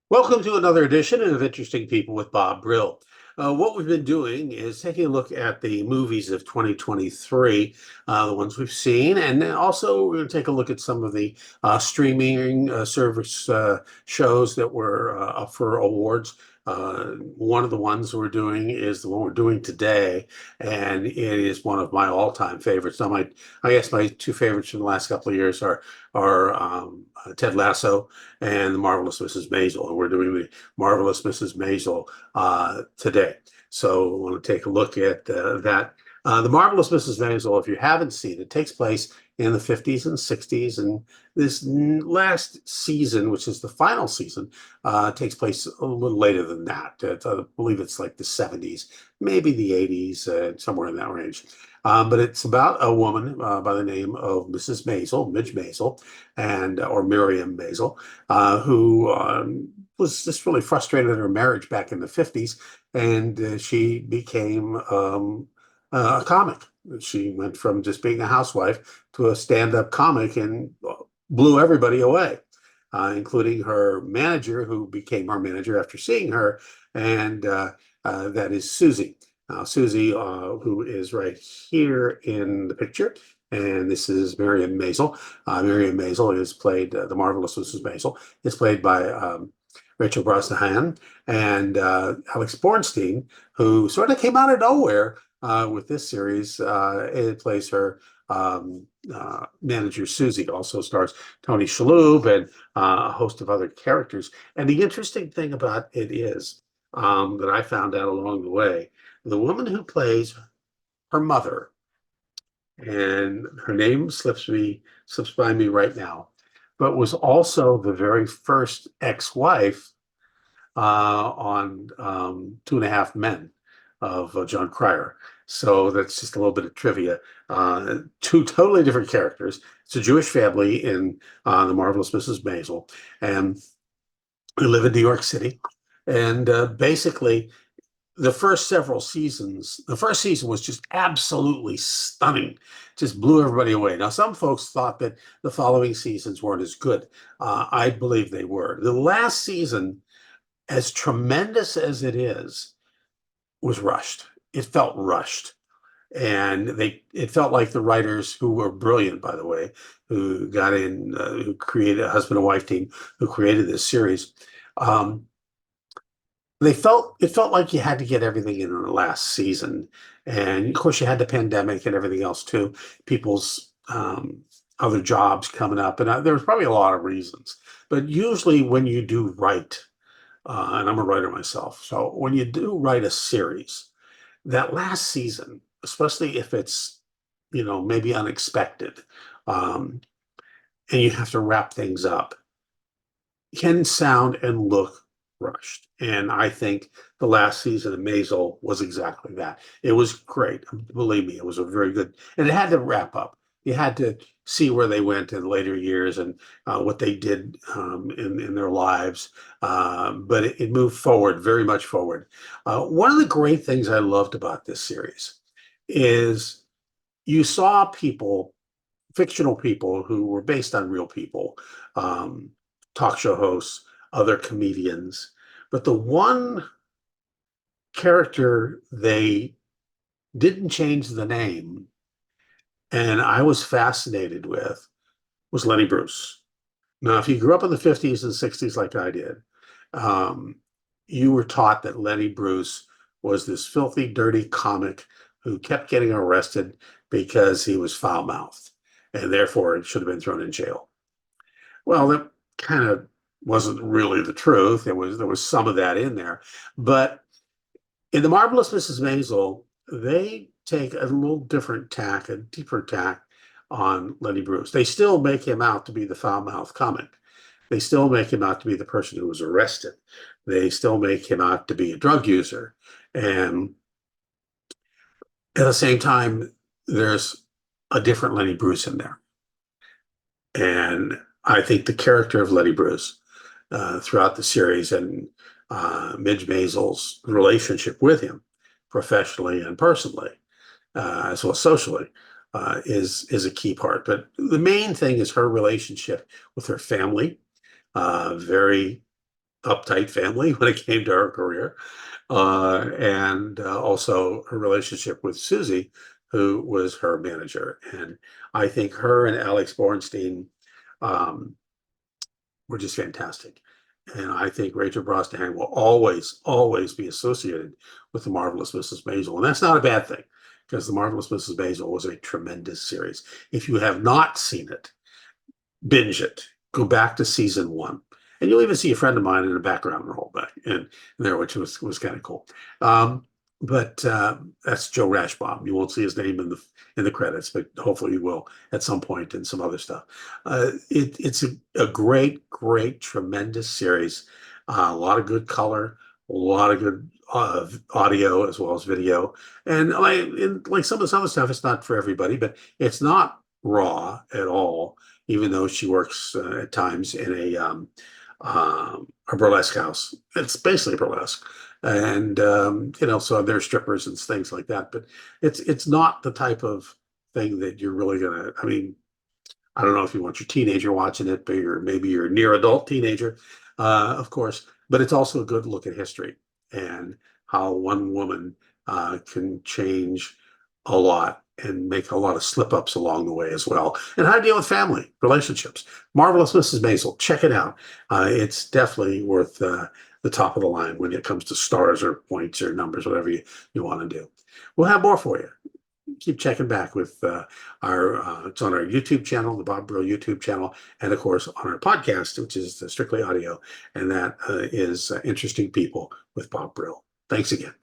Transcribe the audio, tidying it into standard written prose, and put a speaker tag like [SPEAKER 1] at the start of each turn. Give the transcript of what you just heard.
[SPEAKER 1] Welcome to another edition of Interesting People with Bob Brill. What we've been doing is taking a look at the movies of 2023, the ones we've seen, and then also we're going to take a look at some of the streaming service shows that were up for awards. One of the ones we're doing is the one we're doing today, and it is one of my all-time favorites. I guess my two favorites from the last couple of years are Ted Lasso and The Marvelous Mrs. Maisel. And we're doing The Marvelous Mrs. Maisel today. So I want to take a look at that. The Marvelous Mrs. Maisel, if you haven't seen it, takes place in the 50s and 60s. And this last season, which is the final season, takes place a little later than that. I believe it's like the 70s, maybe the 80s, somewhere in that range. But it's about a woman by the name of Mrs. Maisel, Midge Maisel, and or Miriam Maisel, who was just really frustrated in her marriage back in the 50s, and she became a comic. She went from just being a housewife to a stand-up comic and blew everybody away, including her manager, who became her manager after seeing her, and that is Susie. Susie, who is right here in the picture, and this is Miriam Maisel. Miriam Maisel is played, the Marvelous Mrs. Maisel, is played by Rachel Brosnahan, and Alex Bornstein, who sort of came out of nowhere with this series. It plays her manager, Susie. Also stars Tony Shalhoub and a host of other characters. And the interesting thing about it is that I found out along the way, the woman who plays her mother, and her name slips by me right now, but was also the very first ex-wife on Two and a Half Men of John Cryer. So that's just a little bit of trivia. Two totally different characters. It's a Jewish family in The Marvelous Mrs. Maisel, and they live in New York City. And basically, the first several seasons, the first season was just absolutely stunning, just blew everybody away. Now, some folks thought that the following seasons weren't as good. I believe they were. The last season, as tremendous as it is, was rushed. It felt rushed. And it felt like the writers, who were brilliant, by the way, who got in, who created a husband and wife team, who created this series. Um, it felt like you had to get everything in the last season, and of course you had the pandemic and everything else too. People's other jobs coming up, and there was probably a lot of reasons. But usually, when you do write, and I'm a writer myself, so when you do write a series, that last season, especially if it's maybe unexpected, um, and you have to wrap things up, can sound and look rushed. And I think the last season of Maisel was exactly that. It was great. Believe me, it was a very good, and it had to wrap up. You had to see where they went in later years and what they did in their lives. But it moved forward, very much forward. One of the great things I loved about this series is you saw people, fictional people who were based on real people, um, talk show hosts, other comedians. But the one character they didn't change the name, and I was fascinated with, was Lenny Bruce. Now, if you grew up in the 50s and 60s like I did, um, you were taught that Lenny Bruce was this filthy, dirty comic who kept getting arrested because he was foul-mouthed, and therefore should have been thrown in jail. Well, that kind of wasn't really the truth. There was some of that in there, but in The Marvelous Mrs. Maisel, they take a little different tack, a deeper tack on Lenny Bruce. They still make him out to be the foul-mouthed comic. They still make him out to be the person who was arrested. They still make him out to be a drug user. And at the same time, there's a different Lenny Bruce in there. And I think the character of Lenny Bruce throughout the series, and Midge Maisel's relationship with him, professionally and personally, as well as socially, is a key part. But the main thing is her relationship with her family, very uptight family when it came to her career, and also her relationship with Susie, who was her manager. And I think her and Alex Bornstein um, were just fantastic. And I think Rachel Brosnahan will always, always be associated with The Marvelous Mrs. Maisel. And that's not a bad thing, because The Marvelous Mrs. Maisel was a tremendous series. If you have not seen it, binge it. Go back to season one, and you'll even see a friend of mine in a background role back in there, which was kind of cool. But that's Joe Rashbaum. You won't see his name in the credits, but hopefully you will at some point in some other stuff. It's a great, great, tremendous series. A lot of good color, a lot of good audio as well as video, and like some of this other stuff, it's not for everybody, but it's not raw at all, even though she works at times in a burlesque house. It's basically burlesque, and so there's strippers and things like that. But it's not the type of thing that you're really gonna. I mean, I don't know if you want your teenager watching it, but maybe your near adult teenager, of course. But it's also a good look at history and how one woman can change a lot and make a lot of slip ups along the way as well, and how to deal with family relationships. Marvelous Mrs. Maisel, check it out. It's definitely worth the top of the line when it comes to stars or points or numbers, whatever you want to do. We'll have more for you. Keep checking back with it's on our YouTube channel, the Bob Brill YouTube channel, and of course on our podcast, which is Strictly Audio, and that is Interesting People with Bob Brill. Thanks again.